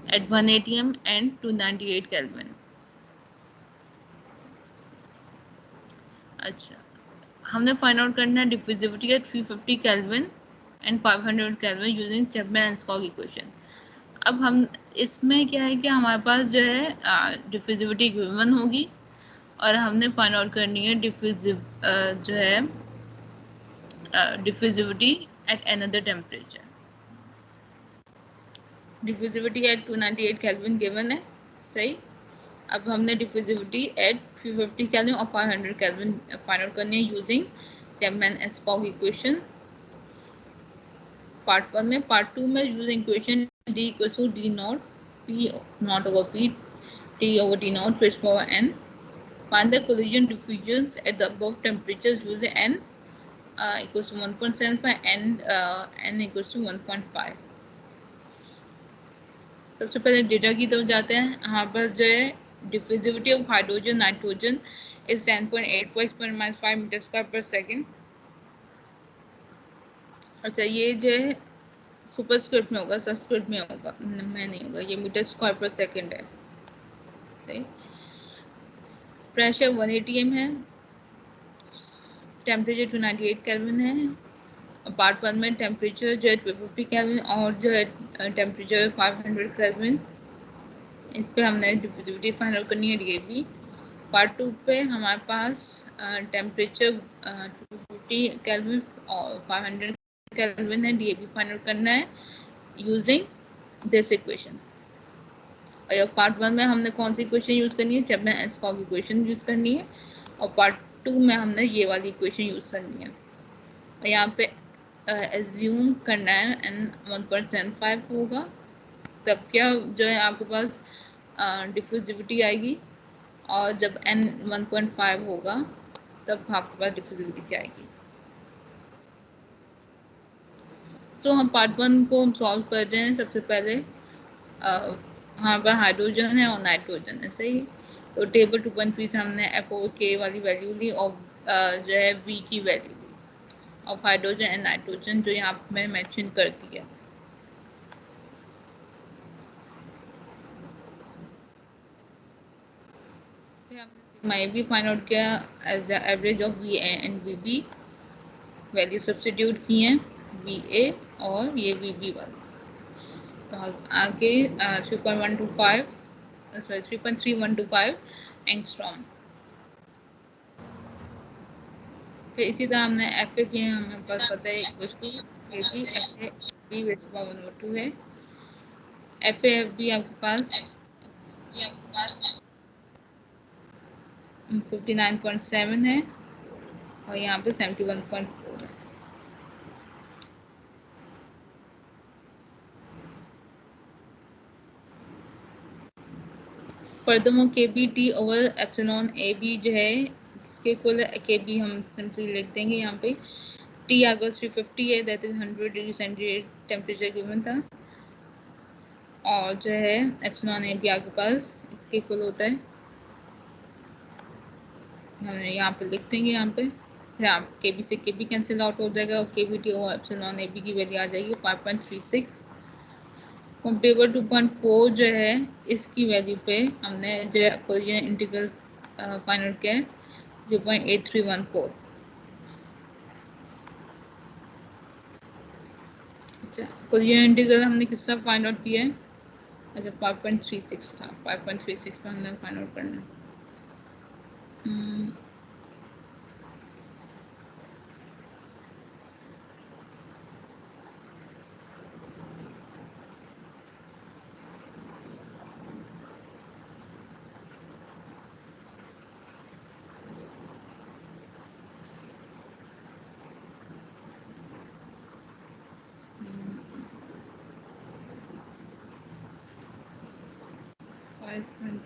at 1 atm and 298 Kelvin। अच्छा, हमने find out करना है diffusivity at 350 kelvin and 500 kelvin using Chapman Enskog equation. अब हम इसमें क्या है कि हमारे पास जो है डिफ्यूजिविटी गिवन होगी और हमने फाइंड आउट करनी है जो है diffusivity at another temperature. Diffusivity at 298 Kelvin given है, सही। अब हमने डिफ्यूजिविटी एट 350 केल्विन और 500 केल्विन फाइंड आउट करनी है यूजिंग चैपमैन-एस्कॉग इक्वेशन पार्ट 1 में। पार्ट 2 में using equation D equals to D not P not over P T over T naught to its power n. Find the collision diffusions at the above temperatures using n equals to 1.75 and n equals to 1.5. सबसे पहले data की तरफ जाते हैं। यहाँ पर जो है diffusivity of hydrogen nitrogen is 10.84 × 5 meter square per second. अच्छा, ये जो है सुपरस्क्रिप्ट में होगा, सबस्क्रिप्ट में होगा, में नहीं होगा, ये मीटर स्क्वायर पर सेकेंड है, सही। प्रेशर 180 m है, टेम्परेचर 298 केल्विन है। पार्ट 1 में टेम्परेचर जो है 250 केल्विन और जो है टेम्परेचर 500 केल्विन। इस पे हमने डिफ्यूजिविटी फाइंड आउट करनी है DAB। पार्ट 2 पे हमारे पास टेम्परेचर 250 केल्विन और 500 केल्विन है, DAB फाइंड आउट करना है यूजिंग दिस इक्वेशन। और पार्ट 1 में हमने कौन सी इक्वेशन यूज करनी है, चैपमैन-एस्कॉग इक्वेशन यूज करनी है, और पार्ट 2 में हमने ये वाली इक्वेशन यूज करनी है। और यहाँ पे एज्यूम करना है n 1.75 होगा, तब क्या जो है आपके पास डिफ्यूजिविटी आएगी, और जब n 1.5 होगा तब आपके पास डिफ्यूजिविटी क्या आएगी। सो हम पार्ट 1 को हम सॉल्व कर रहे हैं। सबसे पहले यहाँ पर हाइड्रोजन है और नाइट्रोजन है, सही। तो टेबल 2.3 से हमने F/K वाली वैल्यू ली और जो है V की वैल्यू ली ऑफ हाइड्रोजन एंड नाइट्रोजन, जो यहाँ पे मैंने मेंशन कर दिया। फिर हमने सिग्मा ए भी फाइंड आउट किया as the average of VA and VB, value substitute की हैं VA और ये VB वाली। तो आगे 3.3125 एंगस्ट्रॉम। फिर इसी तरह हमने FA भी हमें पास पता है equals to KB FA raise to power 1/2 है। FAF भी आपके पास 59.7 है और यहाँ पे 71.4 है। Furthermore KB T over epsilon AB जो है, जिसके कुल KB हम सिंपली लिख देंगे यहाँ पे। T आपका 350 है, that is 100 degree centigrade temperature given था, और जो है एप्सिलॉन AB आपके पास इसके कुल होता है, हमने यहाँ पे लिख देंगे यहाँ पे। फिर आप KB से KB कैंसिल आउट हो जाएगा और KB T over epsilon AB की वैल्यू आ जाएगी 5.36। टेबल 2.4 जो है इसकी वैल्यू पे हमने जो है कोलिजन इंटीग्रल फाइंड आउट किया है 0.8314। अच्छा, कोलिजन इंटीग्रल हमने किसका फाइंड आउट किया है, अच्छा 5.36 था, 5.36 पे हमने फाइंड आउट करना है।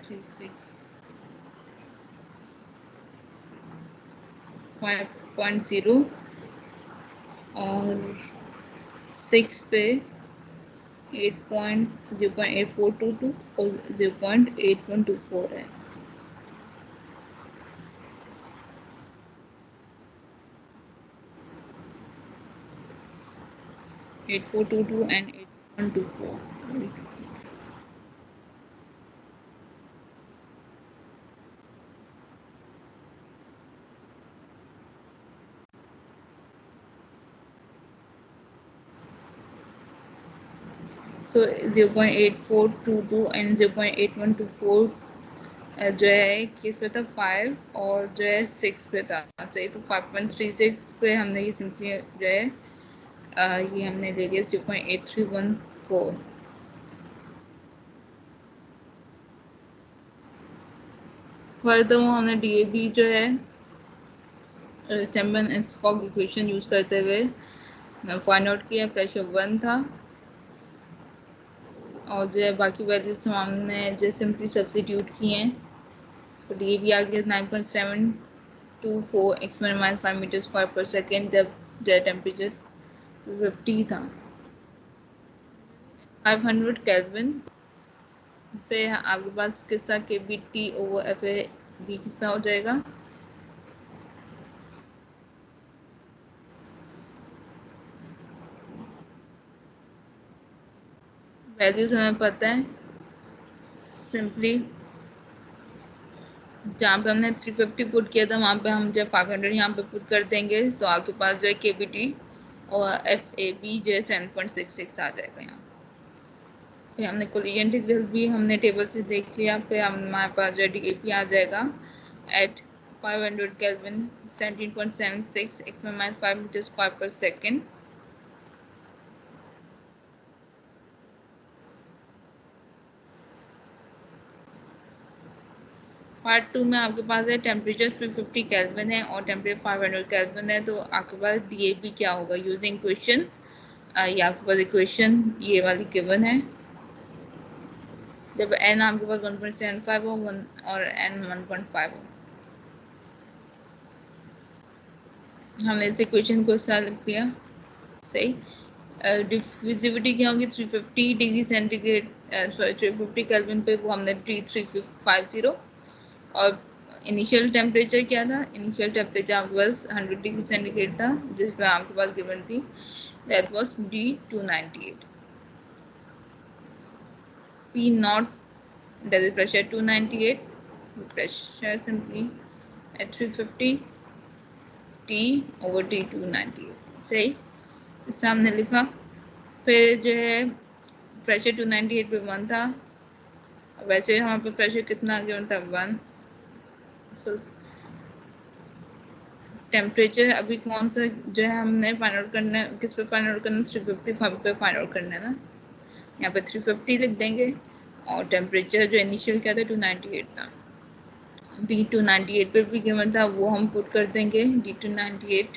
.36 5.0 और 6 पे 0.8422 और 0.8124 है। and 8124। So 0.8422 and 0.8124 जो है किस पे था 5 और जो है 6 पे था, सही। तो 5.36 पे हमने ये सिंपली जो है ये हमने ले लिया 0.8314। फर्दर हमने DAB जो है चैम्बर्स एंड स्कॉक इक्वेशन यूज करते हुए फाइंड आउट किया। प्रेशर 1 था और जो है बाकी वैल्यूज हमने जो सिंपली सब्स्टिट्यूट किए हैं। तो DAB आ गया 9.724 experiment 5 meter square per second जब जो टेम्परेचर 50 था। 500 केल्विन पे आपके पास किस्सा KBT/FAB किस्सा हो जाएगा। वैल्यूज हमें पता है, सिंपली जहाँ पे हमने 350 पुट किया था वहाँ पे हम जो 500 यहाँ पे पुट कर देंगे तो आपके पास जो है KBT और FAB जो है 7.66 आ जाएगा। यहाँ फिर हमने कोलिजन इंटीग्रल भी हमने टेबल से देख लिया। फिर हमारे पास जो है DAP आ जाएगा at 500 Kelvin 17.76 experiment 5 meter square per second. Part 2 में आपके पास है टेम्परेचर 350 केल्विन है और टेम्परेचर 500 केल्विन है। तो आपके पास DAP क्या होगा यूजिंग इक्वेशन, ये आपके पास इक्वेशन ये वाली गिवन है। जब n आपके पास 1.75 हो और n 1.5 हो, हमने इस इक्वेशन को इस तरह लिख दिया। सही। डिफ्यूजिविटी क्या होगी 350 डिग्री सेंटीग्रेड, सॉरी 350 केल्विन पे वो हमने 350 और इनिशियल टेम्परेचर क्या था, इनिशियल टेम्परेचर आपके पास 100 डिग्री सेंटीग्रेड था जिस पर आपके पास गिवन थी that was D298। P not that is pressure 298, pressure simply at 350 T over T298। सही, इससे हमने लिखा। फिर जो है प्रेशर 298 पे 1 था, वैसे यहाँ पे प्रेशर कितना गिवन था 1। सो टेम्परेचर अभी कौन सा जो है हमने फाइंड आउट करना है, किस पे फाइंड आउट करना है 355 पे फाइंड आउट करना है ना। यहाँ पे 350 लिख देंगे और टेम्परेचर जो इनिशियल क्या था 298 था। D298 पे भी गिवन था वो हम पुट कर देंगे। D298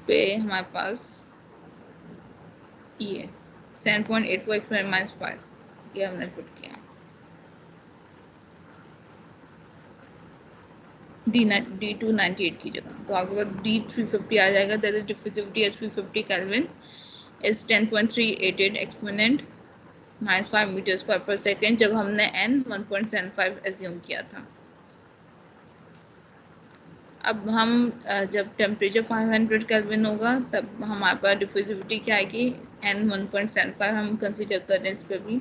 पे हमारे पास ये 7.84 एक्सपेरिमेंट 5 ये हमने पुट किया। D298 की जगह तो आपके पास D350 आ जाएगा। That is diffusivity at 350 Kelvin is 10.388 exponent -5 meter square per second जब हमने n 1.75 एज्यूम किया था। अब हम जब टेम्परेचर 500 केल्विन होगा तब हमारे पास डिफ्यूजिविटी क्या आएगी n 1.75 हम कंसीडर कर रहे हैं इस पर भी।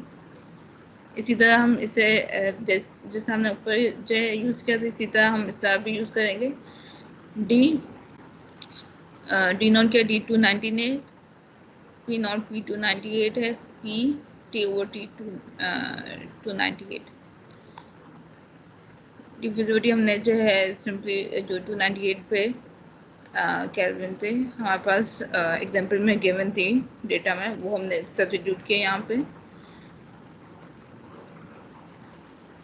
इसी तरह हम इसे जैसे हमने ऊपर जो यूज़ किया था इसी तरह हम इस तरह भी यूज़ करेंगे। D नॉट क्या D298, P नॉट P298 है, P T over T298। Diffusivity हमने जो है सिंपली जो 298 पे केल्विन पे हमारे पास एग्जांपल में गिवन थी डेटा में वो हमने सब्स्टिट्यूट किया यहाँ पे।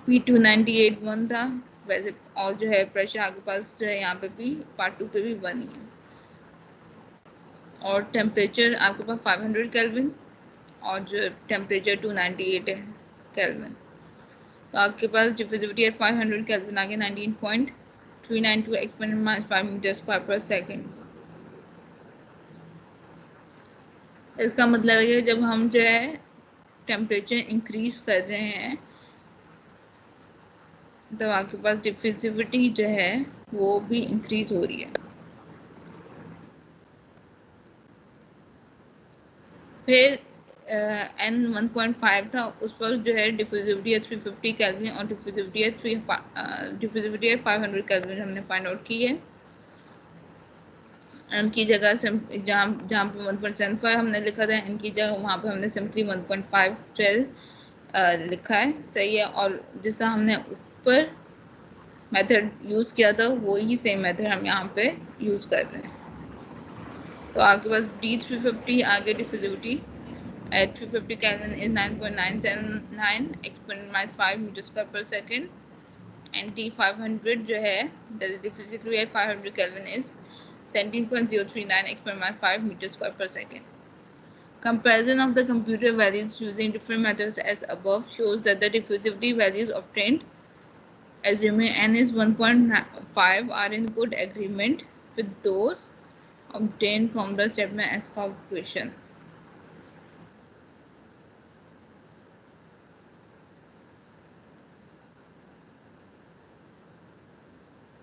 P298 1 था वैसे और जो है प्रेशर आपके पास जो है यहाँ पे भी पार्ट 2 पे भी 1 ही है और टेम्परेचर आपके पास 500 केल्विन और जो टेम्परेचर 298 है केल्विन। तो आपके पास डिफ्यूजिविटी है 500 केल्विन आ गया 19.392 exponent -5 meter square per second. इसका मतलब है कि जब हम जो है टेम्परेचर इंक्रीज कर रहे हैं तो आपके पास डिफ्यूजिविटी जो है वो भी इंक्रीज हो रही है। फिर n 1.5 था उस वक्त जो है डिफ्यूजिविटी है 350 केल्विन और डिफ्यूजिविटी है 500 केल्विन हमने फाइंड आउट की है। n की जगह जहाँ पे 1.75 हमने लिखा था n की जगह वहाँ पे हमने सिंपली 1.512 लिखा है। सही है। और जैसा हमने ऊपर मेथड यूज़ किया था वही सेम मेथड हम यहाँ पे यूज़ कर रहे हैं। तो आपके पास D350 आगे diffusivity at 350 Kelvin is 9.979 exponent -5 meter square per second and T500 जो है diffusivity at 500 Kelvin is 17.039 x/5 m/s. Comparison of the computer values using different methods as above shows that the diffusivity values obtained, assuming n is 1.5, are in good agreement with those obtained from the Chapman-Askov equation.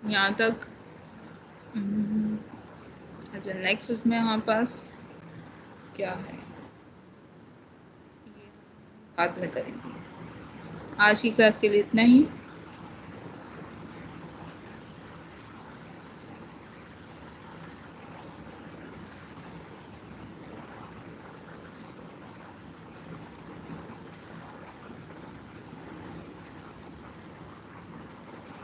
यहाँ तक अच्छा, next उसमें हमारे पास क्या है, ये बाद में करेंगे. आज की क्लास के लिए इतना ही.